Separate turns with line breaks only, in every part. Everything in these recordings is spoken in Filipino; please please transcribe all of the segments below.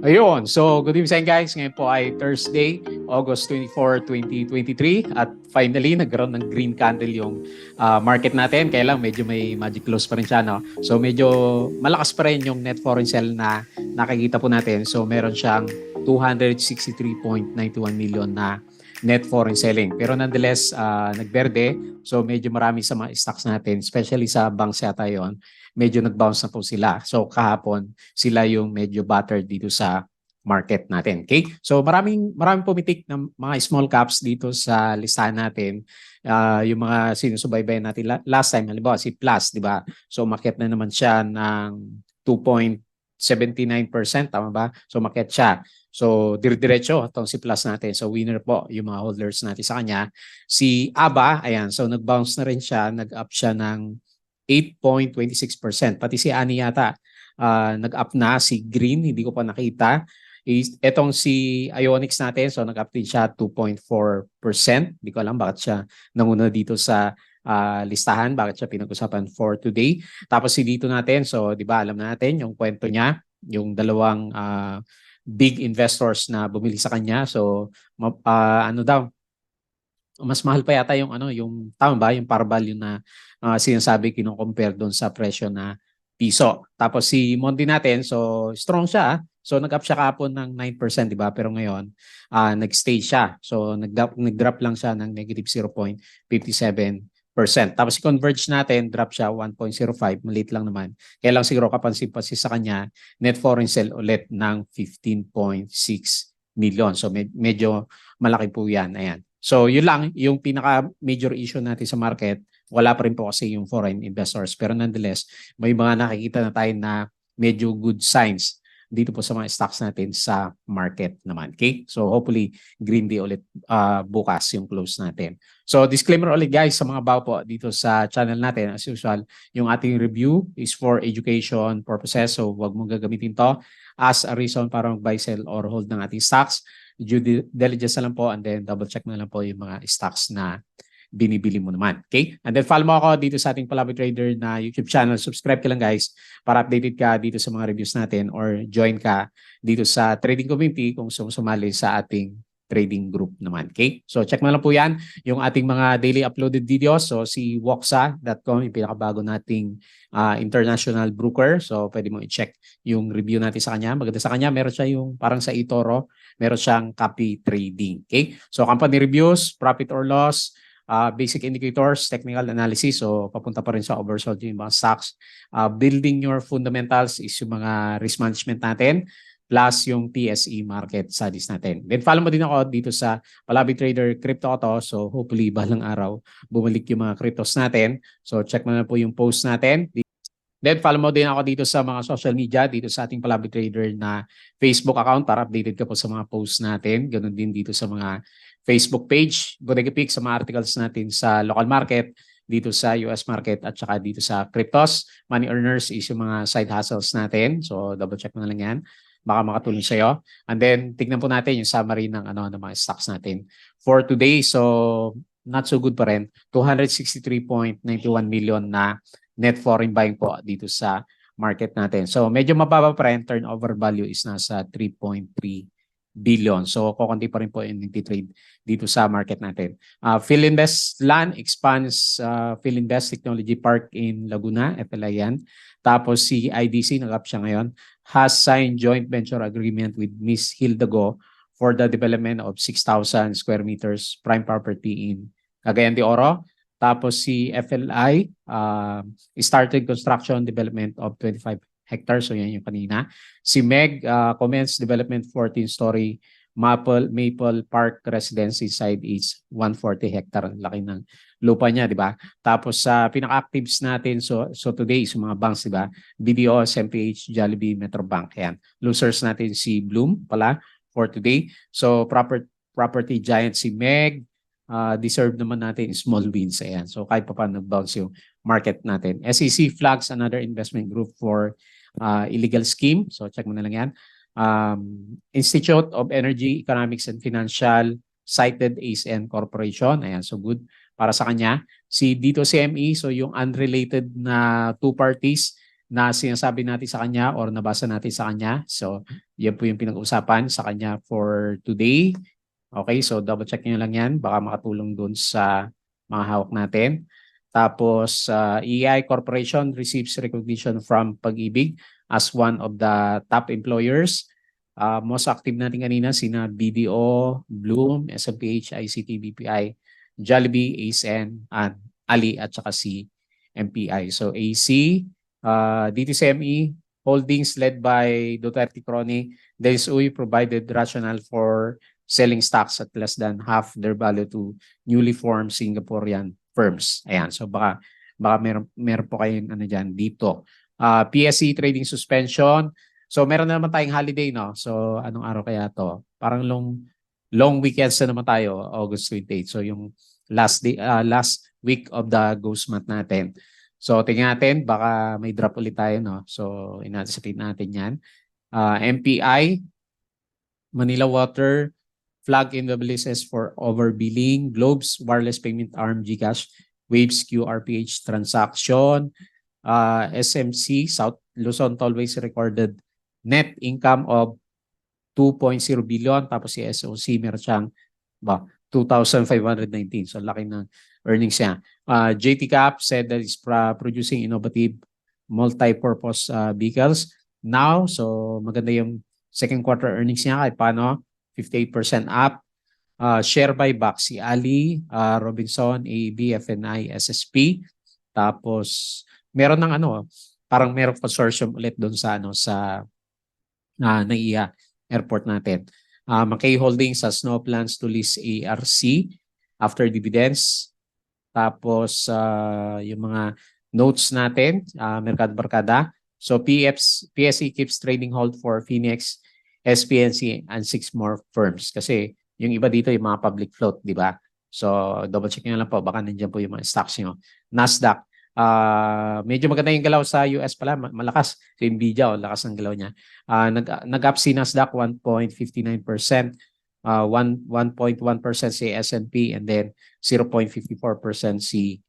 Ayun. So, good evening guys. Ngayon po ay Thursday, August 24, 2023. At finally, nagkaroon ng green candle yung market natin. Kaya lang, medyo may magic close pa rin siya. No? So, medyo malakas pa rin yung net foreign sell na nakikita po natin. So, meron siyang 263.91 million na net foreign selling. Pero nonetheless, nagberde. So, medyo marami sa mga stocks natin, especially sa banks yata yun, medyo nag-bounce na po sila. So, kahapon, sila yung medyo battered dito sa market natin. Okay? So maraming pumitik ng mga small caps dito sa listahan natin. Yung mga sinusubaybayan natin last time, halimbawa si Plus, di ba? So umakyat na naman siya ng 2.79%, tama ba? So umakyat siya. So dire-diretso itong si Plus natin. So winner po yung mga holders natin sa kanya. Si ABA, ayan, so nag-bounce na rin siya, nag-up siya ng 8.26%. Pati si Ani yata, nag-up na. Si Green, hindi ko pa nakita. Etong si Ionics natin, so nag-up din siya 2.4%. Hindi ko alam bakit siya nanguna dito sa listahan, bakit siya pinag-usapan for today. Tapos si dito natin, so di ba alam natin yung kwento niya, yung dalawang big investors na bumili sa kanya. So ano daw, mas mahal pa yata yung yung tama ba yung par value na sinasabi kino-compare doon sa presyo na piso. Tapos si Mondi natin, so strong siya. So nag-up siya kahapon ng 9%, di ba? Pero ngayon, nag-stay siya. So nag-drop lang siya ng negative 0.57%. Tapos si Converge natin, drop siya 1.05, maliit lang naman. Kaya lang siguro kapansin-pansin sa kanya, net foreign sell ulit ng 15.6 million. So medyo malaki po yan. Ayan. So yun lang, yung pinaka-major issue natin sa market, wala pa rin po kasi yung foreign investors. Pero nonetheless, may mga nakikita na tayo na medyo good signs dito po sa mga stocks natin sa market naman. Okay? So hopefully, green day ulit bukas yung close natin. So disclaimer ulit guys sa mga bago po dito sa channel natin. As usual, yung ating review is for education purposes. So wag mong gagamitin to as a reason para mag-buy, sell, or hold ng ating stocks. Due diligence na lang po and then double check na lang po yung mga stocks na binibili mo naman. Okay? And then follow mo ako dito sa ating Palabi Trader na YouTube channel. Subscribe ka lang guys para updated ka dito sa mga reviews natin or join ka dito sa trading community kung sumali sa ating trading group naman. Okay? So check mo lang po yan. Yung ating mga daily uploaded videos. So si Woxa.com, yung pinakabago nating international broker. So pwede mo i-check yung review natin sa kanya. Maganda sa kanya. Meron siya yung parang sa eToro. Meron siyang copy trading. Okay? So company reviews, profit or loss, basic indicators, technical analysis. So papunta pa rin sa oversold yung mga stocks. Building your fundamentals is yung mga risk management natin plus yung PSE market studies natin. Then follow mo din ako dito sa Palabi Trader Crypto ko to. So hopefully balang araw bumalik yung mga cryptos natin. So check mo na po yung post natin. Then follow mo din ako dito sa mga social media, dito sa ating Palabi Trader na Facebook account para updated ka po sa mga posts natin. Ganun din dito sa mga Facebook page, Bodega Pick sa mga articles natin sa local market, dito sa US market at saka dito sa cryptos. Money earners is yung mga side hustles natin. So double check mo na lang yan. Baka makatulong sa'yo. And then tignan po natin yung summary ng ng mga stocks natin for today. So not so good pa rin. 263.91 million na net foreign buying po dito sa market natin. So medyo mababa pa rin. Turnover value is nasa 3.3 billion. So kukunti pa rin po yung trade dito sa market natin. Philinvest Land expands Philinvest Technology Park in Laguna, FLI yan. Tapos si IDC, nag-up siya ngayon, has signed joint venture agreement with Miss Hilda Go for the development of 6,000 square meters prime property in Cagayan de Oro. Tapos si FLI started construction development of 25 hectares. So yan yung kanina. Si MEG commenced development 14-story Maple Park Residency side is 140 hectare. Laki ng lupa niya, di ba? Tapos sa pinaka-actives natin, so today is mga banks, di ba? BDO, SMPH, Jollibee, Metrobank. Yan. Losers natin si Bloom pala for today. So property giant si MEG. Deserve naman natin small wins. Ayan. So kahit pa paano nag-bounce yung market natin. SEC flags another investment group for illegal scheme. So check mo na lang yan. Institute of Energy, Economics and Financial cited ASN Corporation. Ayan, so good para sa kanya. Si Dito CME, so yung unrelated na two parties na sinasabi natin sa kanya or nabasa natin sa kanya. So, yan po yung pinag-usapan sa kanya for today. Okay, so double check nyo lang yan. Baka makatulong dun sa mga hawak natin. Tapos, EI Corporation receives recognition from Pag-ibig as one of the top employers. Most active natin kanina, sina BDO, Bloom, SMPH, ICT, BPI, Jollibee, ASN, and Ali, at saka si MPI. So AC, DTCME, Holdings led by Duterte Crony, DSUI provided rationale for selling stocks at less than half their value to newly formed Singaporean firms. Ayan, so baka meron po kayong ano diyan dito. PSE trading suspension. So meron na naman tayong holiday, no? So anong araw kaya to? Parang long weekends na naman tayo, August 28. So yung last week of the ghost month natin. So tingnan natin, baka may drop ulit tayo, no? So in-anticipate natin 'yan. MPI, Manila Water, flag in the lists for overbilling, Globes, wireless payment arm, GCash, Waves, QRPH transaction, SMC, South Luzon Tollways recorded net income of 2.0 billion. Tapos si SOC meron siyang 2,519. So laki ng earnings niya. JT Cap said that it's producing innovative multi-purpose vehicles now. So maganda yung second quarter earnings niya kahit paano. 58% up. Share buyback si Ali, Robinson, AEB, FNI, SSP. Tapos meron ng parang meron consortium ulit doon sa NAIA airport natin. Mackay Holdings has no plans to list ARC after dividends. Tapos yung mga notes natin, Mercado Barkada. So PSE keeps trading hold for Phoenix, SPNC, and 6 more firms. Kasi yung iba dito yung mga public float, di ba? So double check nyo lang po, baka nandiyan po yung mga stocks nyo. Nasdaq, medyo maganda yung galaw sa US pala, malakas. So Nvidia, lakas ng galaw niya. Nag-up si Nasdaq 1.59%, 1.1% si S&P, and then 0.54% si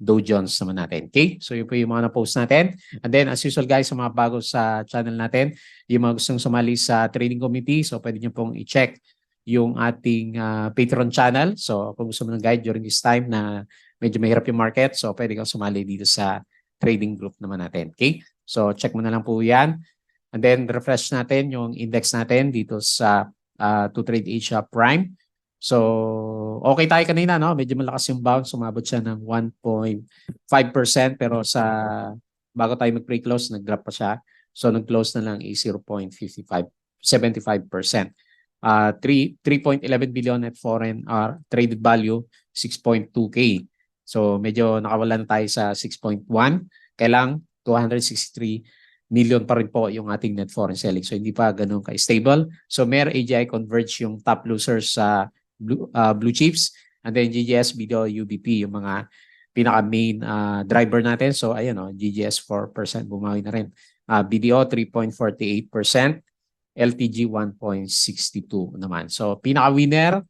Dow Jones naman natin. Okay? So yun po yung mga na-post natin. And then as usual guys, sa mga bago sa channel natin, yung mga gustong sumali sa trading committee, so pwede nyo pong i-check yung ating Patreon channel. So kung gusto mo ng guide during this time na medyo mahirap yung market, so pwede kang sumali dito sa trading group naman natin. Okay? So check mo na lang po yan. And then refresh natin yung index natin dito sa 2Trade Asia Prime. So okay tayo kanina, no? Medyo malakas yung bounce, sumabot siya ng 1.5%, pero bago tayo mag-pre-close, nag-drop pa siya. So nag-close na lang 0.75%. 3.11 billion net foreign traded value, 6.2K. So medyo nakawalan tayo sa 6.1. Kailang 263 million pa rin po yung ating net foreign selling. So hindi pa ganun ka-stable. So MER, AGI converge yung top losers sa blue chips. And then GGS, BDO, UBP, yung mga pinaka-main driver natin. So ayan, GGS 4% bumawi na rin. BDO 3.48%. LTG 1.62 naman. So pinaka-winner,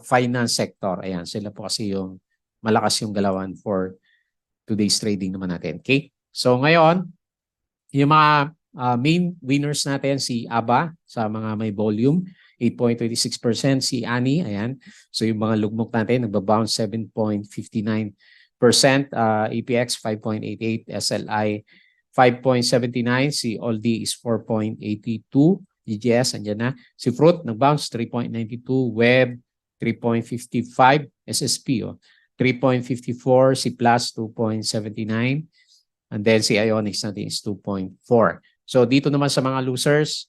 finance sector. Ayan, sila po kasi yung malakas yung galawan for today's trading naman natin. Okay? So ngayon, yung mga main winners natin, si ABA sa mga may volume, 8.26%. Si ANI, ayan. So yung mga lugmok natin, nagbabounce 7.59%. APX 5.88%. SLI 5.79%. Si Aldi is 4.82%. GGS, andyan na. Si Fruit, nag-bounce 3.92%. Web, 3.55%. SSP, 3.54%. Si Plus, 2.79%. And then si Ionics natin is 2.4%. So dito naman sa mga losers,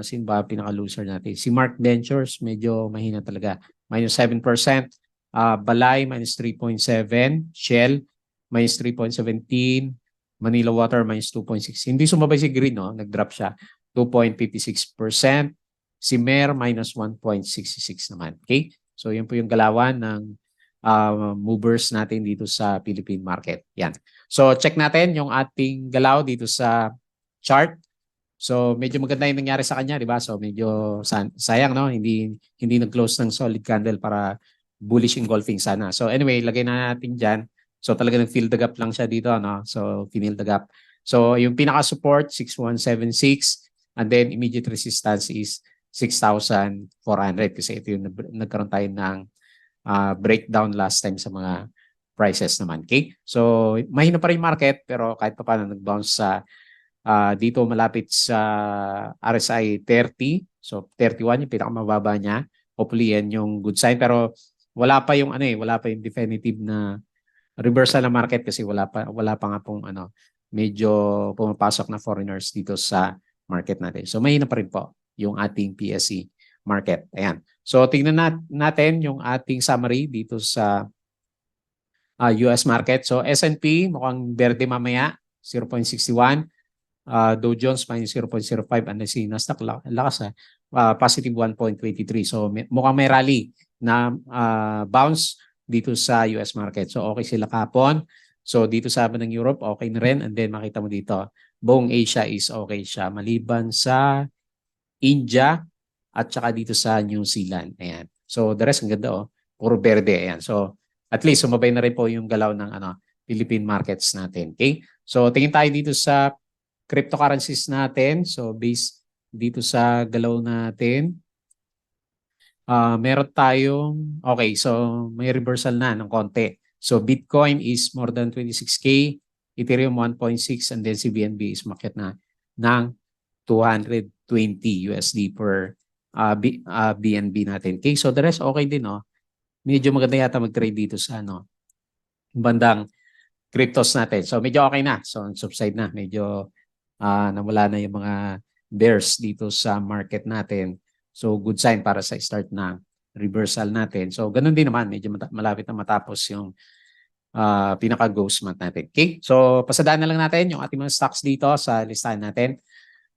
sino ba pinaka-loser natin? Si Mark Ventures, medyo mahina talaga. Minus 7%. Balay, minus 3.7%. Shell, minus 3.17%. Manila Water, minus 2.6%. Hindi sumabay si Green, no? Nag-drop siya. 2.56%. Si MER, minus 1.66% naman. Okay? So yun po yung galawan ng movers natin dito sa Philippine market. Yan. So check natin yung ating galaw dito sa chart. So medyo maganda yung nangyari sa kanya, di ba? So medyo sayang, no? Hindi nag-close ng solid candle para bullish engulfing sana. So anyway, lagay na natin diyan. So talaga nag-fill the gap lang siya dito, no? So fill the gap. So yung pinaka-support 6176 and then immediate resistance is 6,400 kasi ito yung nagkaroon tayo ng breakdown last time sa mga prices naman. Okay? So mahina pa rin market pero kahit pa paano nag-bounce sa dito malapit sa RSI 30. So 31 yung pinakamababa niya. Hopefully yan yung good sign pero wala pa yung wala pa yung definitive na reversal ng market kasi wala pa nga pong medyo pumapasok na foreigners dito sa market natin. So mahina pa rin po yung ating PSE market. Ayan. So tingnan natin yung ating summary dito sa US market. So S&P mukhang berde mamaya 0.61. Dow Jones minus 0.05 and si Nasdaq lakas positive 1.23. So mukhang may rally na bounce dito sa US market. So okay sila kapon. So dito sa ng Europe okay na rin and then makita mo dito buong Asia is okay siya maliban sa India at saka dito sa New Zealand. Ayan. So the rest ang ganda puro berde. Ayan. So at least sumabay na rin po yung galaw ng Philippine markets natin. Okay? So tingin tayo dito sa cryptocurrencies natin. So based dito sa galaw natin, meron tayong, okay, so may reversal na ng konti. So Bitcoin is more than 26K, Ethereum 1.6, and then si BNB is market na ng 220 USD per BNB natin. Okay, so the rest okay din, Medyo maganda yata mag-trade dito sa bandang cryptos natin. So medyo okay na. So subside na. Medyo nawala na yung mga bears dito sa market natin. So good sign para sa start na reversal natin. So ganun din naman. Medyo malapit na matapos yung pinaka-ghost month natin. Okay? So pasadaan na lang natin yung ating mga stocks dito sa listahan natin.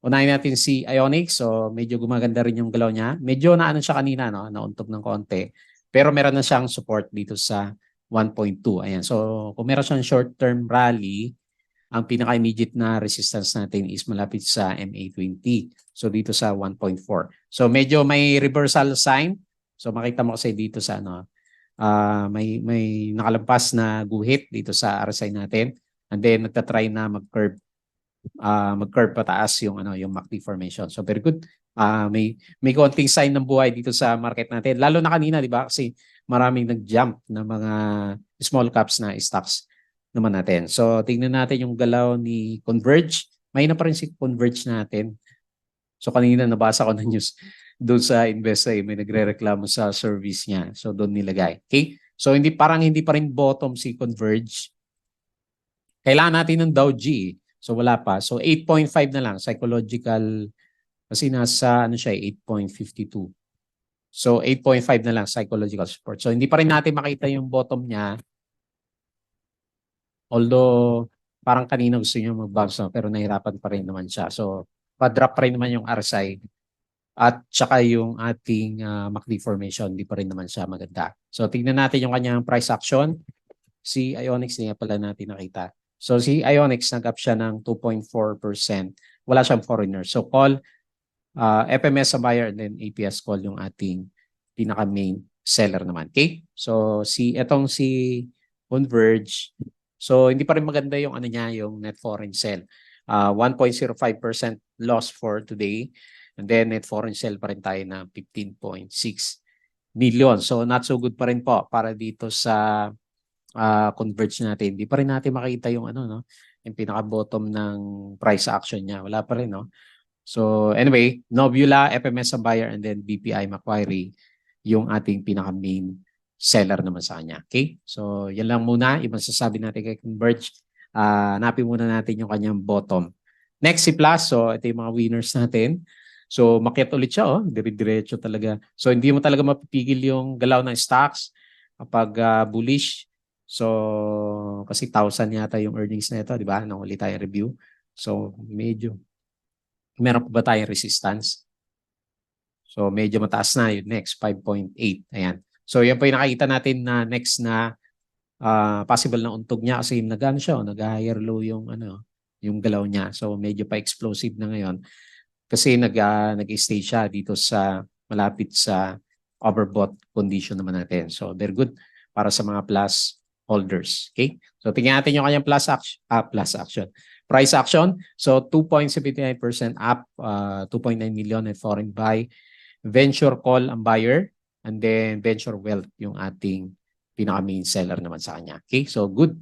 Unahin natin si Ionic. So medyo gumaganda rin yung galaw niya. Medyo siya kanina, nauntog ng konti. Pero meron na siyang support dito sa 1.2. Ayan. So kung meron siyang short-term rally, ang pinaka-immediate na resistance natin is malapit sa MA20. So dito sa 1.4. So medyo may reversal sign. So makita mo kasi dito sa may nakalampas na guhit dito sa RSI natin. And then nagtatry na mag-curve pataas yung MACD formation. So very good. May konting sign ng buhay dito sa market natin. Lalo na kanina, di ba? Kasi maraming nag-jump na mga small caps na stocks naman natin. So tingnan natin yung galaw ni Converge. Mahina pa rin si Converge natin. So kanina nabasa ko na news doon sa Investor, may nagre-reklamo sa service niya. So doon nilagay. Okay? So hindi pa rin bottom si Converge. Kailangan natin ng Dow G. So wala pa. So 8.5 na lang psychological kasi nasa 8.52. So 8.5 na lang psychological support. So hindi pa rin natin makita yung bottom niya. Although parang kanina gusto niya mag-bounce pero nahirapan pa rin naman siya. So pa-drop pa rin naman yung RSI at saka yung ating MACD formation, hindi pa rin naman siya maganda. So tingnan natin yung kanyang price action. Si Ionix niya pala natin nakita. So si Ionix nag-up siya ng 2.4%. Wala siyang foreigner. So call FMS sa buyer and then APS call yung ating pinaka-main seller naman. Okay? So si Converge. So hindi pa rin maganda yung yung net foreign sell. 1.05% loss for today. And then net foreign sell pa rin tayo na 15.6 million. So not so good pa rin po para dito sa Converge natin. Hindi pa rin natin makita yung yung pinaka-bottom ng price action niya. Wala pa rin, So anyway, Nobula, FMS sa buyer and then BPI Macquarie yung ating pinaka-main seller naman sa kanya. Okay? So yan lang muna. Ibang sasabi natin kay Converge. Hanapin muna natin yung kanyang bottom. Next si Plus. So ito yung mga winners natin. So makiat ulit siya, dire-diretso talaga. So hindi mo talaga mapipigil yung galaw ng stocks kapag bullish. So kasi 1,000 yata yung earnings na ito, di ba? Nung ulit tayo review. So medyo meron pa ba tayong resistance? So medyo mataas na yung next 5.8. Ayan. So yan po yung nakikita natin na next na possible na untog niya kasi nag-higher low yung yung galaw niya. So medyo pa explosive na ngayon. Kasi nag-stay siya dito sa malapit sa overbought condition naman natin. So very good para sa mga plus holders. Okay? So tingnan natin yung kanyang price action. So 2.79% up, 2.9 million at foreign buy. Venture call ang buyer, and then venture wealth yung ating pinaka main seller naman sa kanya. Okay? So good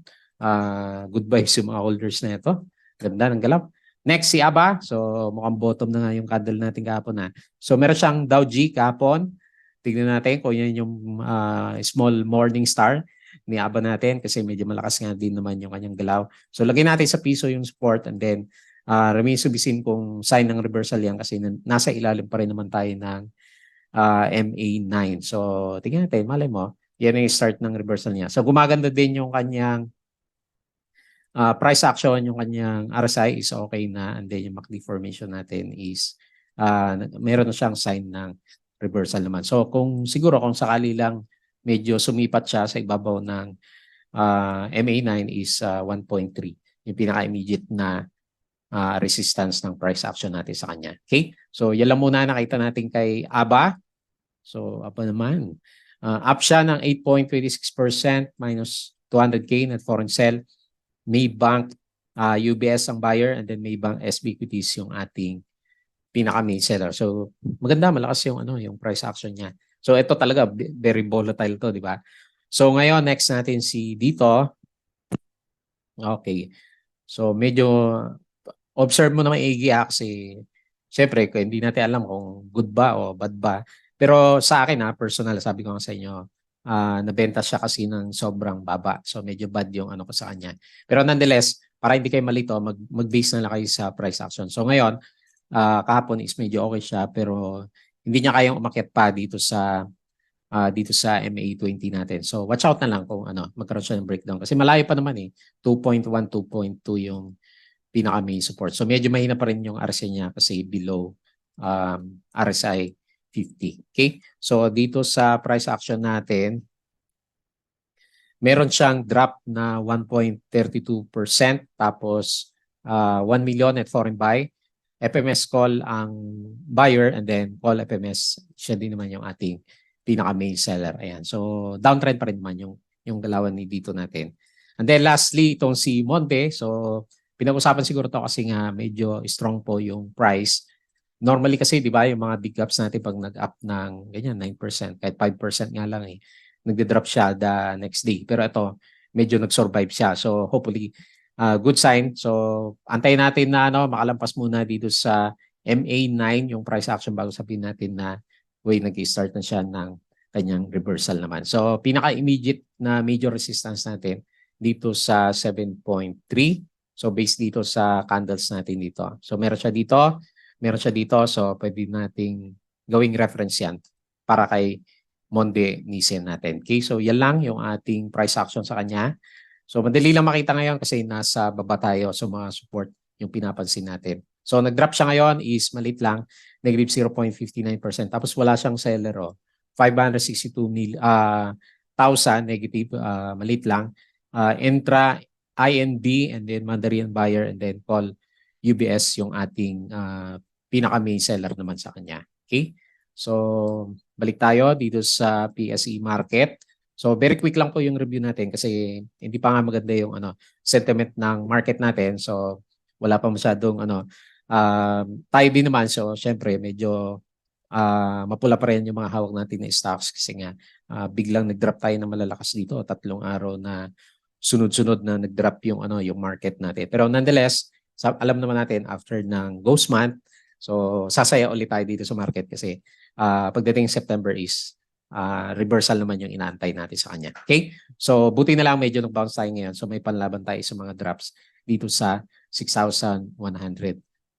vibes yung mga holders na ito. Ganda ng galaw. Next, si ABA. So mukhang bottom na nga yung candle natin kahapon na. So meron siyang Dow G kahapon. Tignan natin kung yan yung small morning star ni ABA natin kasi medyo malakas nga din naman yung kanyang galaw. So lagay natin sa piso yung support, and then remains to be seen kung sign ng reversal yan kasi nasa ilalim pa rin naman tayo ng MA9. So tingnan natin, malay mo, yan yung start ng reversal niya. So gumaganda din yung kanyang price action, yung kanyang RSI is okay na, and then yung MACD formation natin is meron na siyang sign ng reversal naman. So kung sakali lang medyo sumipat siya sa ibabaw ng MA9 is 1.3, yung pinaka-immediate na resistance ng price action natin sa kanya. Okay? So yan lang muna nakita natin kay ABA. So ABA naman, up siya ng 8.26% minus 200K net foreign sell. Maybank, UBS ang buyer, and then Maybank SB Equities yung ating pinaka-main seller. So maganda, malakas yung yung price action niya. So ito talaga very volatile to, di ba? So ngayon next natin si dito. Okay. So medyo observe mo na maigi kasi syempre hindi natin alam kung good ba o bad ba. Pero sa akin personal, sabi ko nga sa inyo, nabenta siya kasi ng sobrang baba. So medyo bad yung ko sa kanya. Pero nonetheless, para hindi kayo malito, mag-base na lang kayo sa price action. So ngayon, kahapon is medyo okay siya pero hindi niya kayang umakyat pa dito sa MA20 natin. So watch out na lang kung magkaroon siya ng breakdown kasi malayo pa naman 2.1, 2.2 yung pinaka main support. So medyo mahina pa rin yung RSI niya kasi below RSI 50. Okay? So dito sa price action natin, meron siyang drop na 1.32%, tapos 1 million at foreign buy. FMS call ang buyer, and then call FMS, siya din naman yung ating pinaka main seller. Ayan. So downtrend pa rin naman yung galawan ni dito natin. And then lastly, itong si Monte. So pinag-usapan siguro to kasi nga medyo strong po yung price. Normally kasi 'di ba yung mga big gaps natin pag nag-up ng ganyan 9%, kahit 5% nga lang nagde-drop siya the next day. Pero ito medyo nag-survive siya. So hopefully good sign. So antayin natin na makalampas muna dito sa MA9 yung price action bago sabihin natin na nag-start na siya ng kanyang reversal naman. So pinaka-immediate na major resistance natin dito sa 7.3. So based dito sa candles natin dito. So meron siya dito, so pwede nating gawing reference yan para kay Monde Nissen natin. Okay, so yan lang yung ating price action sa kanya. So madali lang makita ngayon kasi nasa baba tayo, so mga support yung pinapansin natin. So nag-drop siya ngayon is malit lang, negative 0.59%. Tapos wala siyang seller 562,000 negative, malit lang. Intra INB, and then Mandarin buyer, and then call UBS yung ating pinaka main seller naman sa kanya. Okay? So balik tayo dito sa PSE market. So very quick lang po yung review natin kasi hindi pa nga maganda yung sentiment ng market natin. So wala pa masyadong tayo din naman. So syempre medyo mapula pa rin yung mga hawak natin na stocks kasi nga biglang nag-drop tayo ng malalakas dito. 3 araw na sunod-sunod na nag-drop yung market natin. Pero nonetheless, alam naman natin after ng ghost month, so sasaya ulit tayo dito sa market kasi pagdating September is reversal naman yung inaantay natin sa kanya. Okay? So buti na lang medyo nag-bounce tayo ngayon. So may panlaban tayo sa mga drops dito sa 6,100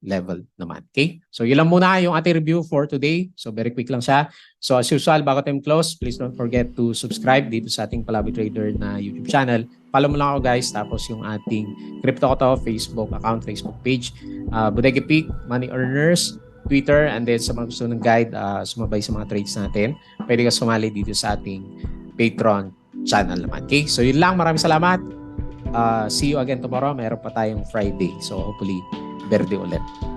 level naman. Okay? So yun lang muna yung ating review for today. So very quick lang siya. So as usual, bago tayo close, please don't forget to subscribe dito sa ating Palabi Trader na YouTube channel. Follow mo lang ako guys. Tapos yung ating Crypto Koto Facebook account, Facebook page, Bodega Peak, Money Earners, Twitter, and then sa mga gusto ng guide, sumabay sa mga trades natin, pwede ka sumali dito sa ating Patreon channel naman. Okay? So yun lang. Maraming salamat. See you again tomorrow. Meron pa tayong Friday. So hopefully, berde ulit.